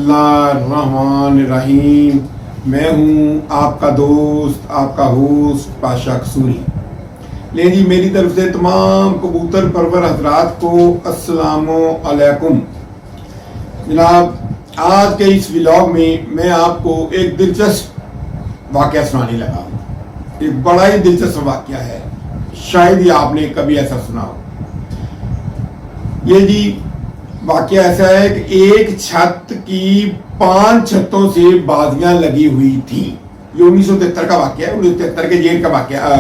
बिस्मिल्लाहिर्रहमानिर्रहीम। मैं हूँ आपका दोस्त, आपका होस्ट पाशा कसूरी। ले जी, मेरी तरफ से तमाम कबूतर परवर हजरात को अस्सलामु अलैकुम। जनाब, आज के इस व्लॉग में मैं आपको एक दिलचस्प वाक़या सुनाने लगा हूँ। एक बड़ा ही दिलचस्प वाक़या है, शायद ही आपने कभी ऐसा सुना हो। ये जी वाक़या ऐसा है कि एक छत की 5 छतों से बाजियां लगी हुई थी। ये 1973 का वाक़या है, 1973 के जेल का वाक़या है।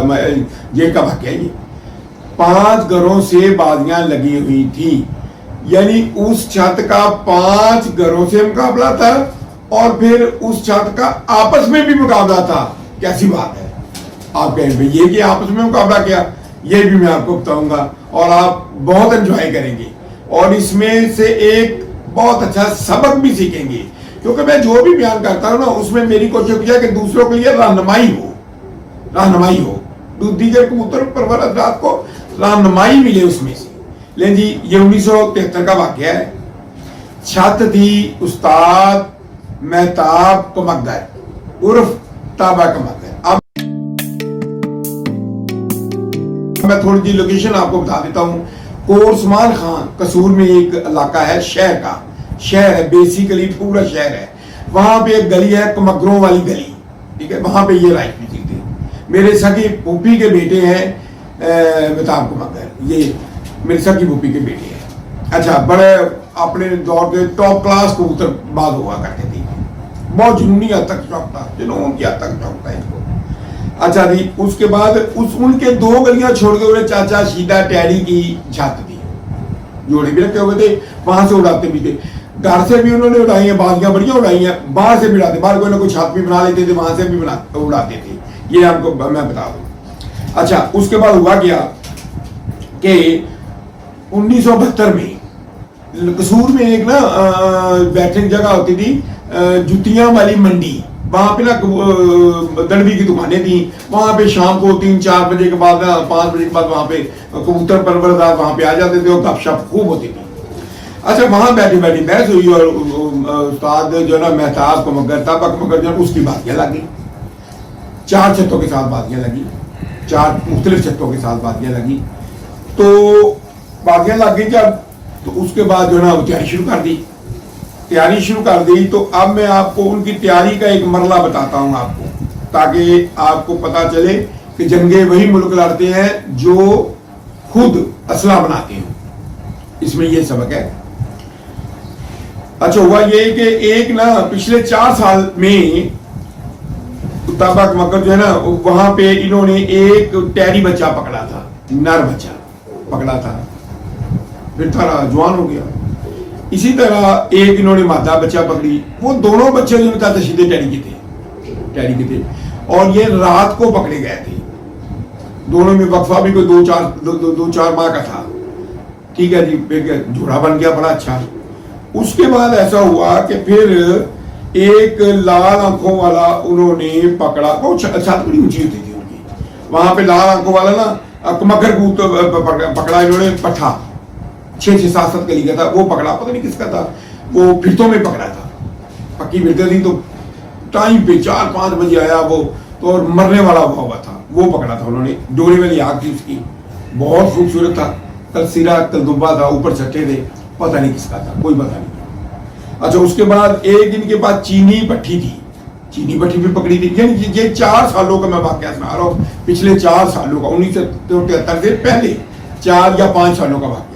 ये 5 घरों से बाजियां लगी हुई थी, यानी उस छत का 5 घरों से मुकाबला था और फिर उस छत का आपस में भी मुकाबला था। कैसी बात है, आप कहें भाई ये कि आपस में मुकाबला किया, ये भी मैं आपको बताऊंगा और आप बहुत एंजॉय करेंगे और इसमें से एक बहुत अच्छा सबक भी सीखेंगे, क्योंकि मैं जो भी बयान करता हूँ ना उसमें मेरी कोशिश किया कि दूसरों के लिए रहनुमाई हो, दीगर कबूतर परवर हजरात को रहनुमाई मिले उसमें से। लेकिन जी, ये 1973 का वाक़या है। छत थी उस्ताद मेहताब कमगर उर्फ ताबा कमगर। अब मैं थोड़ी सी लोकेशन आपको बता देता हूँ। कोरसमान खान कसूर में एक इलाका है, शहर है, बेसिकली पूरा शहर है। वहां पे एक गली है, कमगरों वाली गली, ठीक है। वहां पे ये राइट भी थे। मेरे सगी पुप्पी के बेटे हैं मेहताब कमगर, ये मेरे सगी पुप्पी के बेटे हैं। अच्छा, बड़े अपने दौर के टॉप क्लास कबूतरबाज हुआ करते थे, बहुत जुनूनी हद तक शौक था, जुनून की हद तक शौक था इनको। अच्छा जी, उसके बाद उनके 2 गलियां छोड़ के उन्हें चाचा शीदा टैडी की छत थी, जोड़े भी रखे हुए थे, वहां से उड़ाते भी थे। घर से भी उन्होंने उड़ाई है, बाजियां बढ़िया उड़ाई हैं, बाहर से भी उड़ाते, बाहर कोई ना कोई छत भी बना लेते थे, वहां से भी उड़ाते थे। ये आपको मैं बता दूं। अच्छा, उसके बाद हुआ क्या कि 1972 में कसूर में एक ना बैठने जगह होती थी, जुतियां वाली मंडी। वहां पे ना दड़बी की दुकानें थी। वहां पे शाम को 3-4 बजे के बाद, 5 बजे के बाद वहां पे कबूतर परवरदार वहां पे आ जाते थे और गपशप खूब होती थी। अच्छा, वहां बैठी बहस हुई और उस्ताद जो ना मेहताब कमगर ताबा कमगर जो उसकी बातियां लगी। 4 छतों के साथ बातियां लगी, 4 मुख्तलिफ छतों के साथ बातियां लगी। तो बातियां लग गई जब, तो उसके बाद जो ना तैयारी शुरू कर दी। तो अब मैं आपको उनकी तैयारी का एक मरला बताता हूं आपको, ताकि आपको पता चले कि जंगे वही मुल्क लड़ते हैं जो खुद असला बनाते हैं। इसमें ये सबक है। अच्छा, हुआ ये कि एक ना पिछले 4 साल में ताबा कमगर जो है ना, वहां पे इन्होंने एक टैडी बच्चा पकड़ा था, नर बच्चा पकड़ा था, फिर थारा जवान हो गया। इसी तरह एक इन्होंने मादा बच्चा पकड़ी। वो दोनों बच्चे जो था सीधे टैडी के थे और ये रात को पकड़े गए थे। दोनों में वक्फा भी कोई 2-4 माह का था, ठीक है जी। फिर जोड़ा बन गया बड़ा अच्छा। उसके बाद ऐसा हुआ कि फिर एक लाल आंखों वाला उन्होंने पकड़ा। वो छत बड़ी ऊंची होती थी उनकी, वहां पे लाल आंखों वाला ना कमगर पकड़ा इन्होंने, पट्ठा 6-7 कली का था, वो पकड़ा। पता नहीं किसका था, वो फिरतों में पकड़ा था, पक्की फिरते थी। तो टाइम पे 4-5 बजे आया वो, तो और मरने वाला हुआ था, वो पकड़ा था उन्होंने। डोरे वाली आग थी उसकी, बहुत खूबसूरत था, कल सिरा कल दुब्बा था, ऊपर छठे थे, पता नहीं किसका था, कोई पता नहीं। अच्छा, उसके बाद एक इनके पास चीनी पट्टी भी पकड़ी थी। यानी ये 4 सालों का मैं वाक़या सुना रहा हूँ, पिछले 4 सालों का, 1973 से पहले 4 या 5 सालों का वाक़या।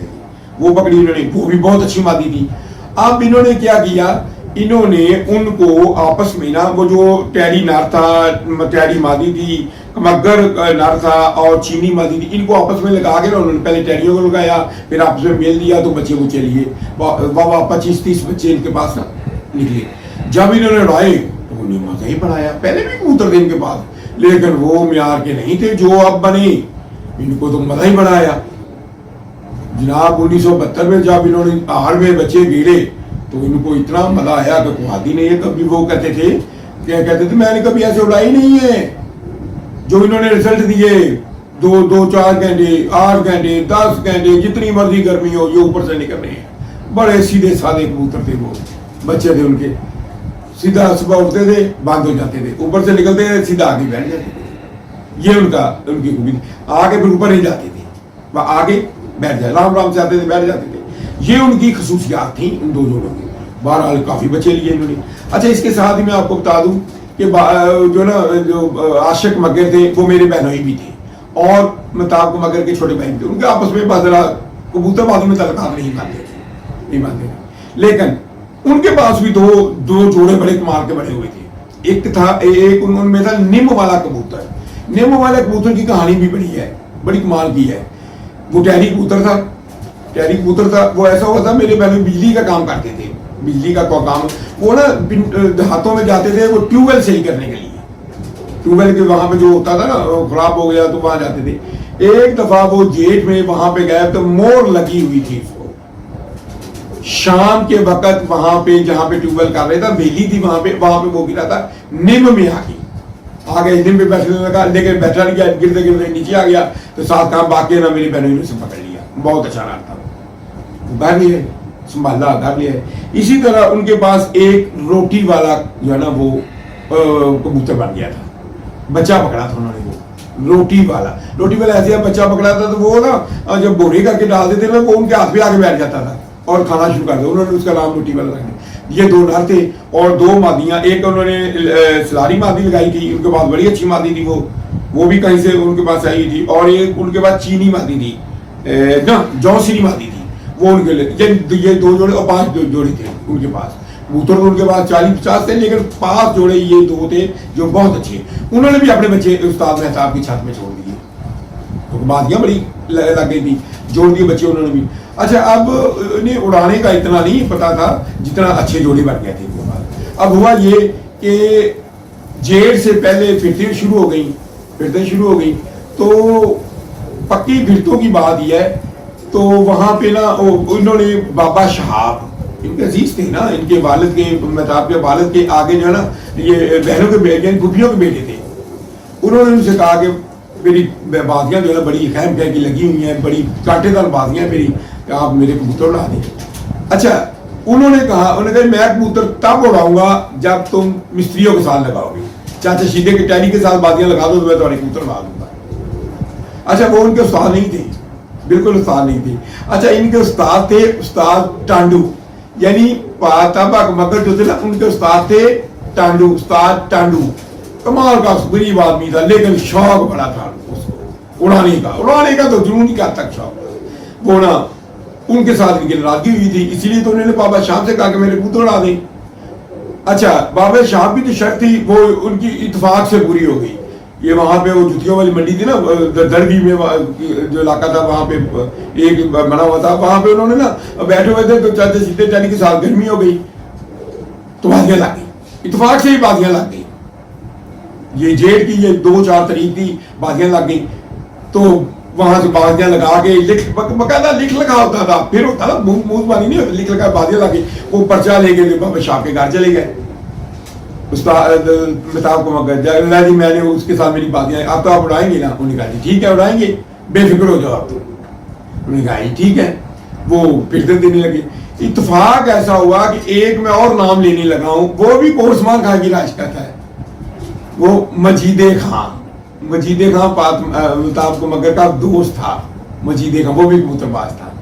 वो पकड़ी इन्होंने, वो भी बहुत अच्छी मादी थी। अब इन्होंने क्या किया, इन्होंने उनको आपस में ना, वो जो टैडी नर था, टैडी मादी थी, कमगर नर था और चीनी मादी थी, इनको आपस में लगा के ना उन्होंने पहले टैडियों को लगाया, फिर आपस में मेल दिया, तो बच्चे लिए। 25-30 बच्चे इनके पास ना निकले। जब इन्होंने उड़ाए तो उन्हें मजा ही बनाया। पहले भी कबूतर थे इनके पास, लेकिन वो म्यार के नहीं थे जो अब बने। इनको तो मजा ही बनाया जनाब। 1972 में जब इन्होंने हार में बच्चे गिरे तो इनको इतना मजा आया कि कोई हाथ ही नहीं है। कभी वो कहते थे मैंने कभी ऐसे उड़ाई नहीं है। जो इन्होंने रिजल्ट दिए 2-4 घंटे, 8 घंटे, 10 घंटे, जितनी मर्जी गर्मी हो, ये ऊपर से निकल रहे हैं। बड़े सीधे साधे कबूतर थे वो, बच्चे थे उनके, सीधा सुबह उठते थे बंद हो जाते थे, ऊपर से निकलते थे सीधा आगे बैठ जाते थे। ये उनकी खूबी थी। आगे फिर ऊपर नहीं जाते थे, वह आगे बैठ जाए, राम राम से आते थे बैठ जाते थे। ये उनकी खसूसियात थी उन दो जोड़ों की। बहरहाल काफी बच्चे लिए इन्होंने। अच्छा, इसके साथ ही मैं आपको बता दूं कि जो ना जो आशिक मगर थे वो मेरे बहनोई भी थे, और महताब को मगर के छोटे बहन थे। उनके आपस में बदला कबूतरबाजी में तलकात नहीं मानते थे, लेकिन उनके पास भी दो जोड़े बड़े कमाल के बने हुए थे। एक उनमें था निम वाला कबूतर। निम वाले कबूतर की कहानी भी बड़ी कमाल की है। वो टहरी कबूतर था। वो ऐसा हुआ था, मेरे पहले बिजली का काम करते थे, बिजली का काम। वो ना देहातों में जाते थे वो ट्यूबवेल सही करने के लिए। ट्यूबवेल के वहां पे जो होता था ना खराब हो गया तो वहां जाते थे। एक दफा वो जेठ में वहां पे गए तो मोर लगी हुई थी उसको। शाम के वक्त वहां पे जहां पे ट्यूबवेल कर रहे था बेली थी, वहां पे वो गिरा था निम में आगे निम पे बैठने लगा, लेकिन बैठा नहीं गया, गिरते गिरते नीचे आ गया। तो साथ काम बाकी ना मेरी बहनों ने उसे पकड़ लिया। बहुत अच्छा रहा था, घर लिया संभाला, घर लिया। इसी तरह उनके पास एक रोटी वाला जो है ना वो कबूतर बन गया था, बच्चा पकड़ा था उन्होंने। वो रोटी वाला ऐसे बच्चा पकड़ा था तो वो ना जब बोरी करके डाल देते ना वो उनके हाथ पे आके बैठ जाता था और खाना शुरू कर दिया। उन्होंने उसका नाम रोटी वाला रखा। ये दो नर थे और दो मादियां। एक उन्होंने सलारी मादी लगाई थी, उनके पास बड़ी अच्छी मादी थी, वो भी कहीं से उनके पास आई थी। और एक उनके पास चीनी मादी थी ना, जौसीनी मादी थी, वो उनके लिए। ये दो जोड़े और 5 जोड़े थे उनके पास। कबूतर तो उनके पास 40-50 थे, लेकिन 5 जोड़े ये दो थे जो बहुत अच्छे। उन्होंने भी अपने बच्चे उस्ताद मेहताब की छत में छोड़ दिए, तो बादियां बड़ी लग गई थी, जोड़ दिए बच्चे उन्होंने भी। अच्छा, अब इन्हें उड़ाने का इतना नहीं पता था जितना अच्छे जोड़े बन गए थे। अब हुआ ये कि जेठ से पहले फिरते शुरू हो गई, तो पक्की फिरतों की बात यह है। तो वहां पे ना इन्होंने बाबा शहाब, इनके अजीज थे ना, इनके वालिद के महताब के वालिद के आगे जो है ना ये बहनों के बेटे, फूफियों के बेटे थे। उन्होंने उनसे कहा कि मेरी बाजियां जो है बड़ी खैम खैम की लगी हुई हैं, बड़ी कांटेदार बाजियां मेरी, आप मेरे कबूतर उड़ा दें। अच्छा, उन्होंने कहा मैं कबूतर तब उड़ाऊंगा जब तुम मिस्त्रियों के साथ लगाओगे। चाचा शीदे के टैरी के साथ बाजियां लगा दो तो मैं तुम्हारे कबूतर उड़ा दूंगा। अच्छा, वो उनके उस्ताद नहीं थे, बिल्कुल उस्ताद नहीं थे। अच्छा, इनके उस्ताद थे उस्ताद टांडू, यानी ताबा मगर जो थे ना उनके उस्ताद थे उस्ताद टांडू। कमाल का गरीब आदमी था, लेकिन शौक बड़ा था उसको उड़ाने का तो जुनून का तक शौक। वो ना उनके साथ इनकी नाराजगी हुई थी, इसीलिए तो उन्होंने बाबा शाह से कहा कि मेरे कबूतर उड़ा दें। अच्छा, बाबा शाह की जो शर्त थी वो उनकी इत्तेफाक से पूरी हो गई। ये वहां पे वो जुतियों वाली मंडी थी ना दरगी में, जो इलाका था वहां पे एक बना हुआ था, वहां पे उन्होंने ना बैठे हुए थे तो चाचा सीधे टैली के साथ गर्मी हो गई तो बाजियां लग गई, इत्तेफाक से ही बाजियां लग गई। ये जेठ की ये 2-4 तारीख थी, बाजियां लग गई। तो वहां से बाजियां लगा के बकायदा लिख लगा होता था, फिर होता था मूजबानी नहीं होती, लिख लगा बाजियां लगी। वो पर्चा ले गए बाबा शाह के घर चले गए, महताब को मगर जी मैंने उसके साथ मेरी बाजियां, अब तो आप उड़ाएंगे ना? उन्होंने कहा ठीक है उड़ाएंगे, बेफिक्र हो जाओ आप। तो उन्होंने कहा ठीक है। वो फिर देने लगे। इत्तेफाक ऐसा हुआ कि एक मैं और नाम लेने लगा हूं, वो भी कोरसमान खां की राज करता है, वो मजीदे खां महताब को मगर का दोस्त था। मजीदे खां वो भी कबूतरबाज था।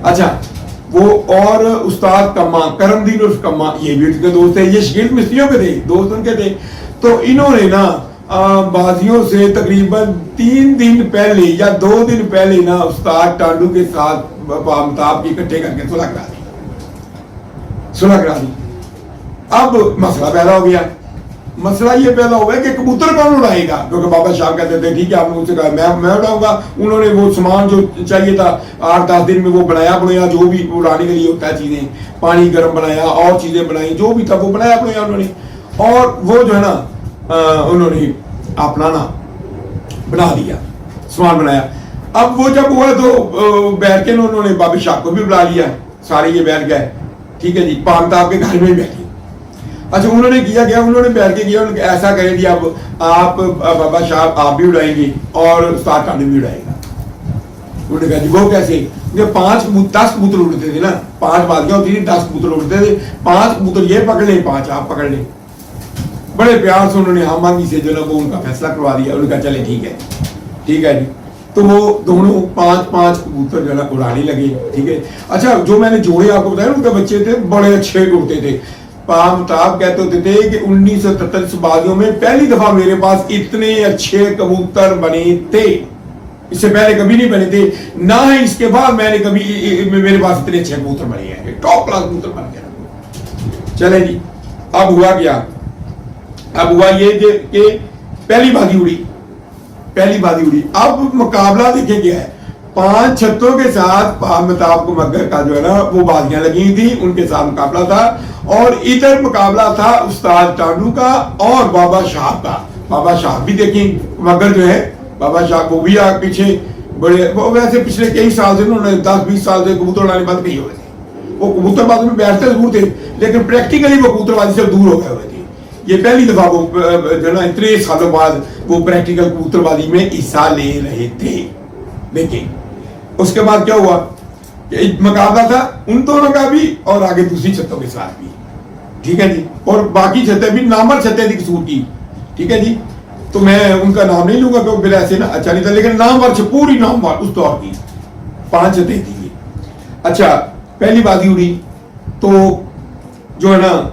अच्छा, वो और उस्ताद कम्मा करमदीन उर्फ कम्मा, ये भी उनके दोस्त थे, ये शकील मिस्त्रियों के थे, दोस्त उनके थे। तो इन्होंने ना बाजियों से तकरीबन 3 दिन पहले या 2 दिन पहले ना उस्ताद टांडू के साथ महताब की इकट्ठे करके सुलह करा दी। अब मसला पैदा हो गया। मसला ये पैदा हुआ कि कबूतर कौन उड़ाएगा, क्योंकि बाबा शाह कहते थे ठीक है आपने मुझसे कहा मैं उड़ाऊंगा। उन्होंने वो सामान जो चाहिए था 8-10 दिन में वो बनाया जो भी उड़ाने के लिए होता है चीजें, पानी गर्म बनाया और चीजें बनाई, जो भी था वो बनाया उन्होंने। और वो जो है ना उन्होंने अपना ना बना दिया, सामान बनाया। अब वो जब हुआ तो बैठ के उन्होंने बाबा शाह को भी बुला लिया, सारे ये बैठ गए, ठीक है जी, महताब के घर में बैठे। अच्छा, उन्होंने किया गया, उन्होंने बैठ के किया, उन्होंने ऐसा करें कि अब आप बाबा शाह आप भी उड़ाएंगे और उस्ताद टांडू भी उड़ाएगा। उन्होंने कहा जी वो कैसे? 5-10 कबूतर उड़ते थे ना, 5 बाजियां होती थी, 10 कबूतर उड़ते थे, 5 कबूतर ये पकड़ ले, 5 आप पकड़ ले। बड़े प्यार से उन्होंने हामांगी से जो ना वो उनका फैसला करवा दिया, उनका चले ठीक है जी। तो वो दोनों 5-5 कबूतर जो ना उड़ाने लगे, ठीक है। अच्छा, जो मैंने जोड़े आपको बताया उनके बच्चे थे, बड़े अच्छे उड़ते थे। पामताब कहते होते थे कि 1943 बाजियों में पहली दफा मेरे पास इतने अच्छे कबूतर बने थे, इससे पहले कभी नहीं बने थे, ना ही इसके बाद मैंने कभी मेरे पास इतने अच्छे कबूतर बने हैं, टॉप क्लास कबूतर बन गया। चले जी, अब हुआ क्या? अब हुआ ये कि पहली बाजी उड़ी। अब मुकाबला देखे क्या है, 5 छत्तों के साथ पामताब को मगर का जो है ना वो बाजियां लगी थी, उनके साथ मुकाबला था। और इधर मुकाबला था उस्ताद टांडू का और बाबा साहब का। बाबा साहब भी देखें मगर जो है, बाबा साहब वो भी पीछे बड़े, वो वैसे पिछले कई साल से उन्होंने 10-20 साल से कबूतर उड़ाने बंद नहीं हुए थे। वो कबूतरबाजी में बैठते जरूर थे, लेकिन प्रैक्टिकली वो कबूतरबाजी से दूर हो गए हुए थे। ये पहली दफा वो जो ना इतने सालों बाद वो प्रैक्टिकल कबूतरबाजी में हिस्सा ले रहे थे। देखिए उसके बाद क्या हुआ, मुकाबला था उन दोनों का भी और आगे दूसरी छतों के साथ भी, ठीक है जी। और बाकी छतें भी नामवर छतें थी कसूर की, ठीक है जी। तो मैं उनका नाम नहीं लूंगा क्योंकि फिर ऐसे ना अच्छा नहीं था, लेकिन नामवर पूरी नामवर उस दौर की 5 छतें थी। अच्छा, पहली बाजी उड़ी तो जो है ना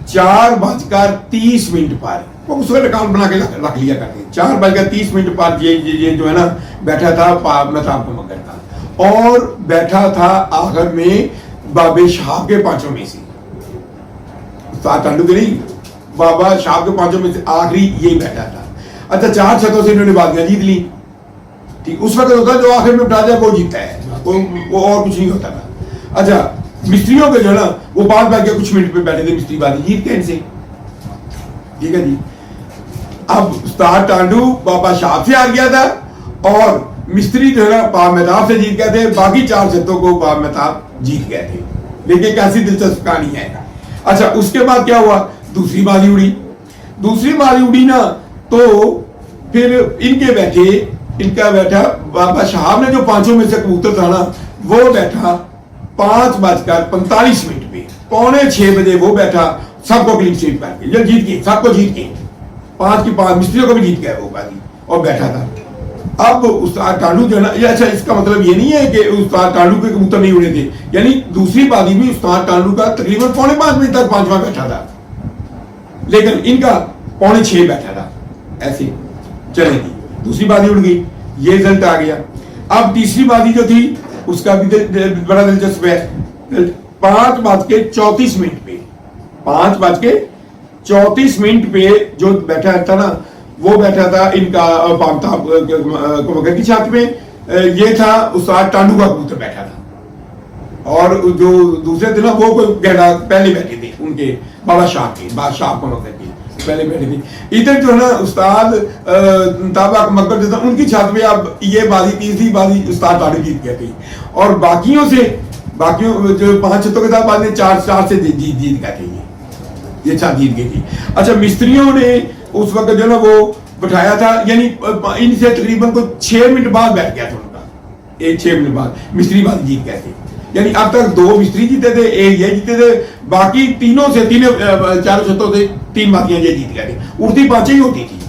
4:30 पर वो उसका अकाउंट बना के रख लिया करते, 4:30 पर ये जो है ना बैठा था पामताब को मगर का, और बैठा था आखिर में बाबे साहब के 5 में से, टांडू के नहीं, बाबा साहब के 5 में से आखिरी ये बैठा था। अच्छा, 4 छतों से इन्होंने बाजियां जीत ली, ठीक। उस वक्त होता है जो आखिर में उठा जाए वो जीतता है, वो और कुछ नहीं होता था। अच्छा, मिस्त्रियों के जो ना वो 5 बज के कुछ मिनट पे बैठे थे, मिस्त्री बाजी जीत गए इनसे, ठीक है जी। अब उस्ताद टांडू बाबा साहब से हार गया था और मिस्त्री जो है ना पामताब से जीत गए थे, बाकी 4 छतों को पामताब जीत गए थे। देखिए कैसी दिलचस्प कहानी है। अच्छा, उसके बाद क्या हुआ, दूसरी बाजी उड़ी ना, तो फिर इनका बैठा बाबा साहब ने जो 5 में से कबूतर था ना वो बैठा 5:45 पे, 5:45 बजे वो बैठा, सबको क्लीन स्वीप करके ये जीत गए, सबको जीत के 5 की 5 मिस्त्रियों को भी जीत गया वो बाजी, और बैठा था। अब उस्ताद टांडू जो है ना, ये अच्छा इसका मतलब ये नहीं है कि उस्ताद टांडू के कबूतर नहीं उड़े थे, यानी दूसरी बाजी भी उस्ताद टांडू का तकरीबन 4:45 बजे तक 5वां बैठा था, लेकिन इनका 5:45 बैठा था। ऐसे चलेगी, दूसरी बाजी उड़ गई, ये रिजल्ट आ गया। अब तीसरी बाजी जो थी उसका भी बड़ा दिलचस्प है। 5:34 पे 5:34 पे जो बैठा था ना वो बैठा था इनका पामताब को मगर की छत में, ये था उस्ताद टांडू का कबूतर बैठा था, और जो दूसरे थे ना वो पहले बैठे थे उनके बाबा शाह को मगर की पहले बैठे थे। इधर जो है ना उस्ताद ताबा मगर जो था उनकी छत में अब ये बाजी, तीसरी बाजी उस्ताद टांडू जीत गए थे, और बाकियों जो 5 छतों के साथ बाजी 4 से जीत गए थे, ये छत जीत गई थी। अच्छा, मिस्त्रियों ने उस वक्त जो ना वो बैठाया था, यानी इनसे तकरीबन को 6 मिनट बाद बैठ गया था उनका, 6 मिनट बाद मिस्त्री बाजी जीत गए थे। यानी अब तक 2 मिस्त्री जीते थे, 1 ये जीते थे, बाकी तीनों 4 छतों से 3 बाजियां ये जीत गए थे। उड़ती 5 ही होती थी।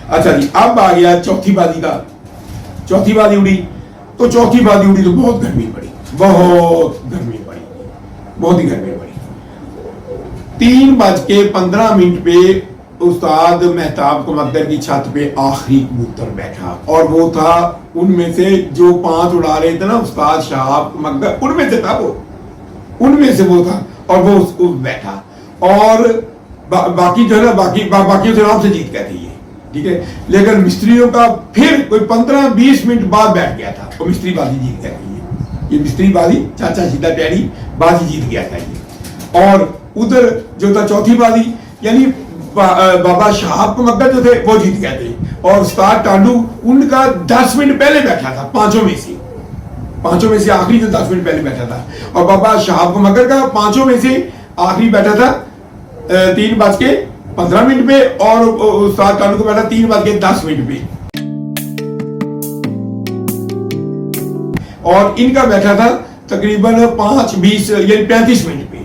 अच्छा जी, अब आ गया चौथी बाजी का। चौथी बाजी उड़ी तो बहुत गर्मी पड़ी, बहुत ही गर्मी पड़ी। 3:15 पे उस्ताद मेहताब को मगर की छत पे आखिरी कबूतर बैठा, और वो था उनमें से जो 5 उड़ा रहे थे ना उस्ताद साहब मगर, उनमें से वो था, और वो उसको बैठा, और बाकी जो है ना बाकी से आराम से जीत गए थे ये, ठीक है। लेकिन मिस्त्रियों का फिर कोई 15-20 मिनट बाद बैठ गया था, और मिस्त्री बाजी जीत गए थे। ये मिस्त्री बाजी चाचा सीधा डैडी बाजी जीत गया था ये। और उधर जो था चौथी बाजी, यानी बाबा साहब को मगर जो थे वो जीत गए थे, और उस्ताद टांडू उनका 10 मिनट पहले बैठा था, 5 में से आखिरी जो 10 मिनट पहले बैठा था, और बाबा साहब को मगर का 5 में से आखिरी बैठा था 3:15 पे, और उस्ताद टांडू को बैठा 3:10 पे, और इनका बैठा था तकरीबन 5-20 यानी 35 मिनट पे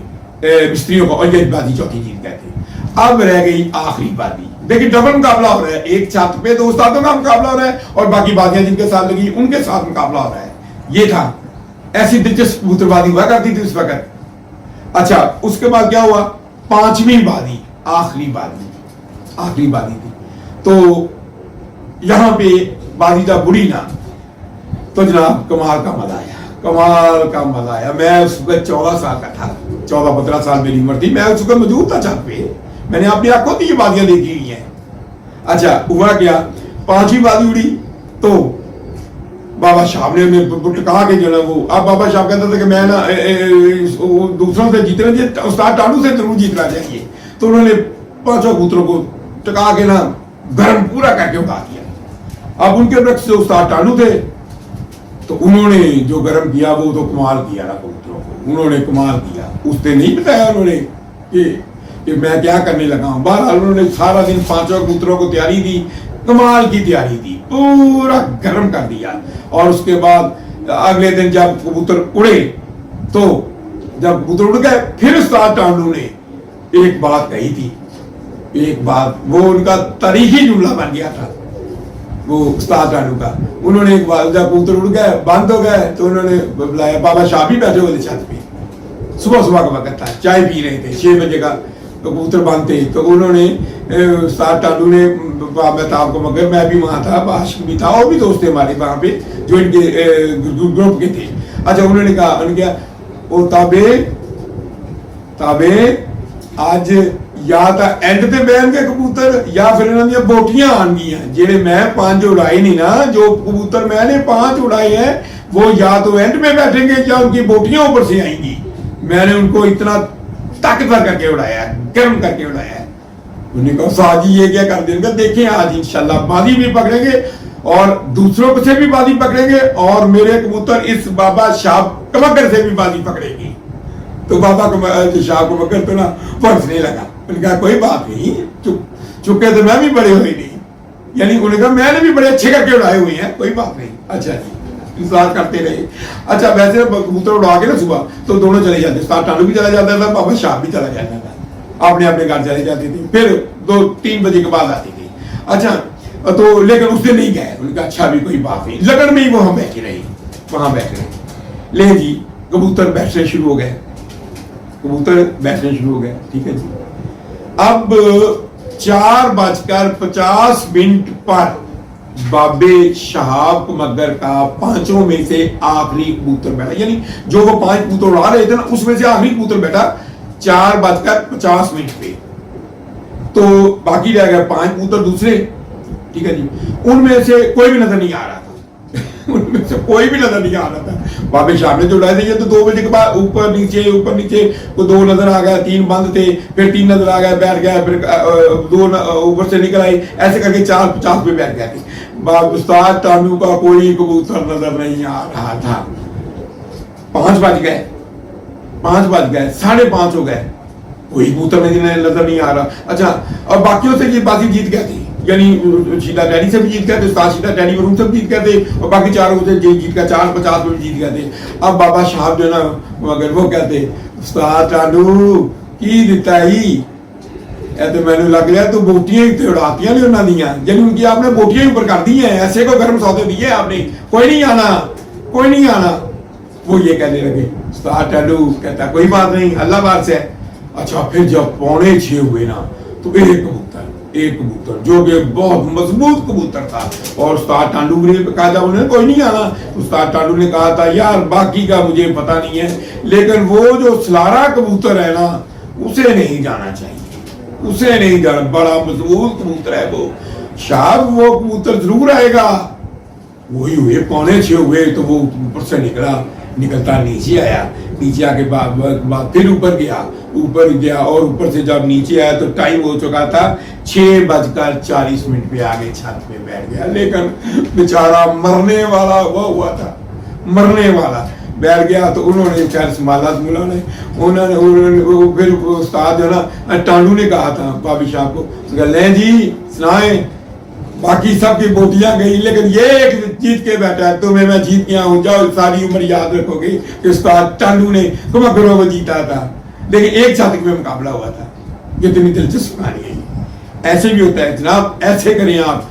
मिस्त्रियों को, और ये बाजी चौथी जीत गए थे। अब रह गई आखिरी बाजी। देखिए डबल मुकाबला हो रहा है, एक छत पे 2 उस्तादों का मुकाबला हो रहा है और बाकी बाजियां जिनके साथ लगी उनके साथ मुकाबला हो रहा है। ये था, ऐसी दिलचस्प कबूतरबाजी हुआ करती थी उस वक्त। अच्छा, उसके बाद क्या हुआ, 5वीं बाजी, आखिरी बाजी थी। तो यहां पे बाजी जब बुरी ना, तो जनाब कमाल का मजा आया। मैं उस वक्त 14 साल का था, 14-15 साल मेरी उम्र थी। मैं उस वक्त मौजूद था छत पे, मैंने अपनी आंखों से ये बाजियां देखी हुई हैं। अच्छा, हुआ क्या, 5वीं बाजी उड़ी तो बाबा साहब ने कहा कि जो ना वो, अब बाबा साहब कहते थे कि मैं ना दूसरों से जीतना चाहिए, उस्ताद टाडू से जरूर जीतना चाहिए। तो उन्होंने 5 कबूतरों को टका के ना गर्म पूरा करके उड़ा दिया। अब उनके वृक्ष से उस्ताद टाडू थे, तो उन्होंने जो गर्म किया वो तो कमाल किया ना कबूतरों को, उन्होंने कमाल किया। उसने नहीं बताया उन्होंने कि मैं क्या करने लगा हूं। बहरहाल उन्होंने सारा दिन 5 कबूतरों को तैयारी दी, कमाल की तैयारी दी, पूरा गर्म कर दिया। और उसके बाद अगले दिन जब कबूतर उड़े, तो जब कबूतर उड़ गए, फिर उस्ताद टांडू ने एक बात कही थी, एक बात, वो उनका तारीखी जुमला बन गया था वो उस्ताद टांडू का। उन्होंने एक बार जब कबूतर उड़ गए, बंद हो गए, तो उन्होंने बुलाया, बाबा शाह भी बैठे हुए थे छत पे, सुबह का वक्त था, चाय पी रहे थे, 6 बजे का कबूतर बंद थे। तो उन्होंने उस्ताद टांडू ने, मेहताब को मगर मैं भी वहां था, बाशिक भी था, और भी दोस्त थे हमारे वहां पे जो इनके ग्रुप के थे। अच्छा, उन्होंने कहा, उन्होंने क्या, ओ ताबे आज या तो एंड ते बहन के कबूतर या फिर इन्होंने बोटियां आनगियां, जेड़े मैं 5 उड़ाए नहीं ना, जो कबूतर मैंने 5 उड़ाए हैं वो या तो एंड में बैठेंगे या उनकी बोटियां ऊपर से आएंगी। मैंने उनको इतना ताकतवर करके उड़ाया, गर्म करके उड़ाया। उन्होंने कहा साहब जी ये क्या कर देंगे, देखें आज इंशाल्लाह बाजी भी पकड़ेंगे और दूसरों से भी बाजी पकड़ेंगे और मेरे कबूतर इस बाबा शाह कमकर से भी बाजी पकड़ेगी। तो बाबा शाह कमकर तो ना फंसने लगा। उन्होंने कहा कोई बात नहीं, चुके तो मैं भी बड़े हुए नहीं, यानी उन्होंने कहा मैंने भी बड़े अच्छे करके उड़ाए हुए हैं, कोई बात नहीं। अच्छा जी, इंतजार करते रहे। अच्छा, वैसे कबूतर उड़ा के ना सुबह तो दोनों चले जाते, उस्ताद टांडू भी चला जाता था, बाबा शाह भी चला जाता था, अपने अपने घर चले जाते थे, फिर 2-3 बजे के बाद आते थे। अच्छा, तो लेकिन उसने नहीं गए, उनका अच्छा भी कोई बात नहीं, लगन में ही वहां बैठे रहे, वहां बैठ रहे। ले जी, कबूतर बैठने शुरू हो गए, ठीक है जी। अब 4:50 पर बाबे शहाब मगर का 5 में से आखिरी कबूतर बैठा, यानी जो वो 5 कबूतर उड़ा रहे थे ना, उसमें से आखिरी कबूतर बैठा 4:50 पे। तो बाकी रह गए 5 कबूतर दूसरे, ठीक है जी। उनमें से कोई भी नजर नहीं आ रहा था बाबे शाह ने जो उड़ाए थे, ये तो 2 बजे के बाद ऊपर नीचे को 2 नजर आ गया, 3 बंद थे, फिर 3 नजर आ गया, बैठ गया, फिर 2 ऊपर से निकल आई, ऐसे करके 4:50 पे बैठ गए थे। उस्ताद टांडू का कोई कबूतर नजर नहीं आ रहा था। 5 बज गए, 5:30 हो गए, कोई कबूतर नजर नहीं आ रहा। अच्छा, अब बाकियों से ये बाजी जीत गए थे, यानी शीला डैडी से भी जीत गए थे, उस्ताद शीला डैडी वरुण से भी जीत गए थे, और बाकी 4 से जीत गए, 4:50 में भी जीत गए थे। अब बाबा साहब जो ना, मगर वो कहते उस्ताद टांडू की दिता ही तो मैंने लग गया तो बोटियां ही उड़ातियां नहीं उन्होंने दियां, यानी उनकी आपने बोटियां ही ऊपर कर दी हैं, ऐसे को गर्म सौदे दिए आपने, कोई नहीं आना। वो ये कहने लगे, उस्ताद टांडू कहता कोई बात नहीं, अल्लाह बात से। अच्छा, फिर जब 5:45 हुए ना, तो एक कबूतर जो कि बहुत मजबूत कबूतर था, और उस्ताद टांडू ने कहा था उन्हें कोई नहीं आना। उस्ताद टांडू ने कहा था यार बाकी का मुझे पता नहीं है, लेकिन वो जो सलारा कबूतर है ना, उसे नहीं जाना चाहिए, बड़ा मजबूत कबूतर है वो, शायद वो कबूतर जरूर आएगा। वही हुए 5:45 हुए, तो वो ऊपर से निकलता नीचे आया, नीचे आके बाद फिर ऊपर गया और ऊपर से जब नीचे आया तो टाइम हो चुका था 6:40 पे आगे छत पे बैठ गया। लेकिन बेचारा मरने वाला बैठ गया। तो उन्होंने खैर संभाला, उन्होंने फिर उस्ताद जो ना टांडू ने कहा था बाबी शाह को, ले जी सुनाए باقی سب کی بوٹیاں گئی لیکن یہ ایک جیت کے بیٹھا ہے تمہیں میں جیت گیا ہوں جاؤ ساری عمر یاد رکھو گے کہ استاد ٹانڈو نے کمکروں کو جیتا تھا لیکن ایک شتک میں مقابلہ ہوا تھا. کتنی دلچسپ کہانی ہے. ایسے بھی ہوتا ہے جناب, ایسے کریں آپ.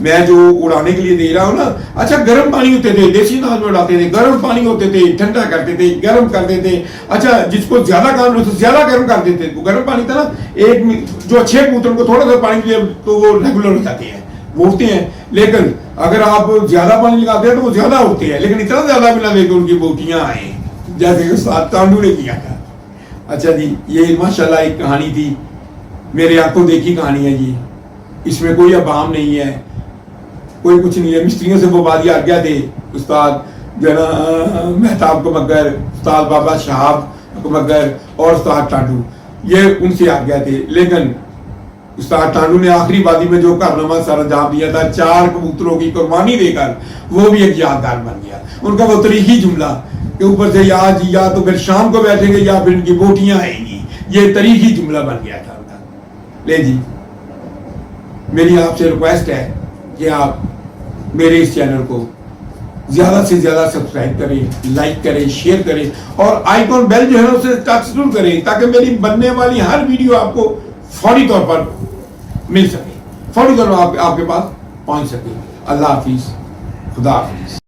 میں جو اڑانے کے لیے دے رہا ہوں نا, اچھا گرم پانی ہوتے تھے, دیسی انداز میں اڑاتے تھے, گرم پانی ہوتے تھے, ٹھنڈا کرتے تھے, گرم کرتے تھے. اچھا جس کو زیادہ کام ہوتا زیادہ گرم کر دیتے تھے. گرم پانی تھا نا, ایک جو اچھے کبوتر کو تھوڑا سا پانی دیا تو وہ ریگولر ہو جاتے ہیں, وہ اڑتے ہیں. لیکن اگر آپ زیادہ پانی لگاتے ہیں تو وہ زیادہ اڑتے ہیں, لیکن اتنا زیادہ بھی نہ دے کہ ان کی بوٹیاں آئیں جیسے کہ استاد ٹانڈو نے کیا تھا. اچھا جی, یہ ماشاءاللہ ایک کہانی تھی, میرے آنکھوں دیکھی کہانی ہے جی. اس میں کوئی ابہام نہیں ہے, کوئی کچھ نہیں ہے. مستریوں سے وہ بادی آ گیا تھے استاد جو ہے نا مہتاب کمکر, استاد بابا شہاب کمکر اور استاد ٹانڈو, یہ ان سے آ گیا تھے. لیکن استاد ٹانڈو نے آخری وادی میں جو کارنامہ سر انجام دیا تھا 4 کبوتروں کی قربانی دے کر, وہ بھی ایک یادگار بن گیا. ان کا وہ تاریخی جملہ کہ اوپر سے یا تو پھر شام کو بیٹھیں گے یا پھر ان کی بوٹیاں آئیں گی, یہ تاریخی جملہ بن گیا تھا ان کا. لے جی, میری آپ سے ریکویسٹ ہے کہ آپ میرے اس چینل کو زیادہ سے زیادہ سبسکرائب کریں, لائک کریں, شیئر کریں اور آئیکن بیل جو ہے نا اسے ٹچ ضرور کریں تاکہ میری بننے والی ہر ویڈیو آپ کو فوری طور پر مل سکے, فوری طور پر آپ کے پاس پہنچ سکے. اللہ حافظ, خدا حافظ.